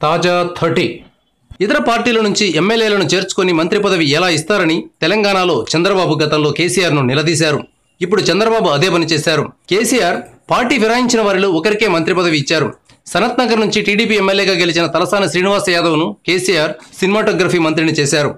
తాజా 30 ఇతర పార్టీల నుంచి ఎమ్మెల్యేలను చేర్చుకొని మంత్రి పదవి ఎలా ఇస్తారని తెలంగాణలో చంద్రబాబు గతంలో కేసీఆర్ను నిలదీశారు. ఇప్పుడు చంద్రబాబు అదే పని చేశారు. కేసీఆర్ పార్టీ ఫిరాయించిన వారిలో ఒకరికే మంత్రి పదవి ఇచ్చారు. సనత్ నగర్ నుంచి టీడీపీ ఎమ్మెల్యేగా గెలిచిన తలసాని శ్రీనివాస్ యాదవ్ను కేసీఆర్ సినిమాటోగ్రఫీ మంత్రిని చేశారు.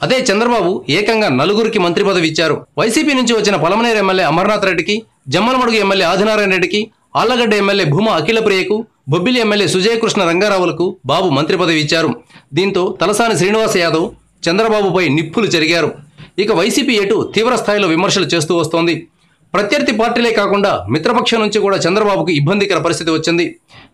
అదే చంద్రబాబు ఏకంగా 4 మంత్రి పదవి ఇచ్చారు. వైసీపీ నుంచి వచ్చిన పలమనేరు ఎమ్మెల్యే అమర్నాథ్ రెడ్డికి, జమ్మలమడుగు ఎమ్మెల్యే ఆదినారాయణ రెడ్డికి, ఆళ్లగడ్డ ఎమ్మెల్యే భూమా అఖిలప్రియకు, బొబ్బిలి ఎమ్మెల్యే సుజయకృష్ణ రంగారావులకు బాబు మంత్రి పదవి ఇచ్చారు. దీంతో తలసాని శ్రీనివాస్ యాదవ్ చంద్రబాబుపై నిప్పులు చెరిగారు. ఇక వైసీపీ ఎటు తీవ్ర స్థాయిలో విమర్శలు చేస్తూ వస్తోంది. ప్రత్యర్థి పార్టీలే కాకుండా మిత్రపక్షం నుంచి కూడా చంద్రబాబుకు ఇబ్బందికర పరిస్థితి వచ్చింది.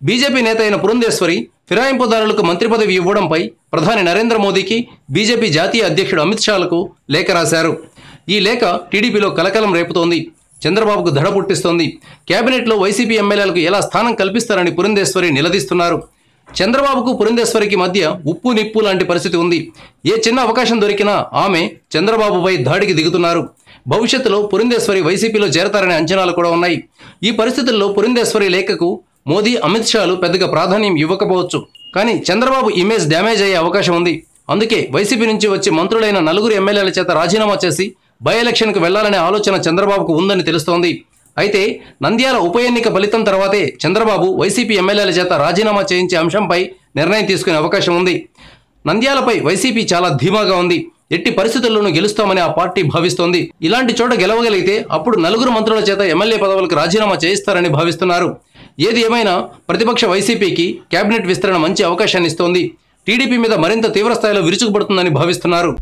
బీజేపీ నేత అయిన పురంధేశ్వరి ఫిరాయింపుదారులకు మంత్రి పదవి ఇవ్వడంపై ప్రధాని నరేంద్ర మోదీకి, బీజేపీ జాతీయ అధ్యక్షుడు అమిత్ షాలకు లేఖ రాశారు. ఈ లేఖ టీడీపీలో కలకలం రేపుతోంది. చంద్రబాబుకు దడ పుట్టిస్తోంది. కేబినెట్లో వైసీపీ ఎమ్మెల్యేలకు ఎలా స్థానం కల్పిస్తారని పురంధేశ్వరి నిలదీస్తున్నారు. చంద్రబాబుకు పురంధేశ్వరికి మధ్య ఉప్పు నిప్పు లాంటి పరిస్థితి ఉంది. ఏ చిన్న అవకాశం దొరికినా ఆమె చంద్రబాబుపై దాడికి దిగుతున్నారు. భవిష్యత్తులో పురంధేశ్వరి వైసీపీలో చేరతారనే అంచనాలు కూడా ఉన్నాయి. ఈ పరిస్థితుల్లో పురంధేశ్వరి లేఖకు మోదీ, అమిత్ షాలు పెద్దగా ప్రాధాన్యం ఇవ్వకపోవచ్చు. కానీ చంద్రబాబు ఇమేజ్ డ్యామేజ్ అయ్యే అవకాశం ఉంది. అందుకే వైసీపీ నుంచి వచ్చి మంత్రులైన 4 ఎమ్మెల్యేల చేత రాజీనామా చేసి బై ఎలక్షన్కు వెళ్లాలనే ఆలోచన చంద్రబాబుకు ఉందని తెలుస్తోంది. అయితే నంద్యాల ఉప ఎన్నిక ఫలితం తర్వాతే చంద్రబాబు వైసీపీ ఎమ్మెల్యేల చేత రాజీనామా చేయించే అంశంపై నిర్ణయం తీసుకునే అవకాశం ఉంది. నంద్యాలపై వైసీపీ చాలా ధీమాగా ఉంది. ఎట్టి పరిస్థితుల్లోనూ గెలుస్తామని ఆ పార్టీ భావిస్తోంది. ఇలాంటి చోట గెలవగలిగితే అప్పుడు 4 మంత్రుల చేత ఎమ్మెల్యే పదవులకు రాజీనామా చేయిస్తారని భావిస్తున్నారు. ఏది ఏమైనా ప్రతిపక్ష వైసీపీకి కేబినెట్ విస్తరణ మంచి అవకాశాన్ని ఇస్తోంది. టీడీపీ మీద మరింత తీవ్ర స్థాయిలో విరుచుకుపడుతుందని భావిస్తున్నారు.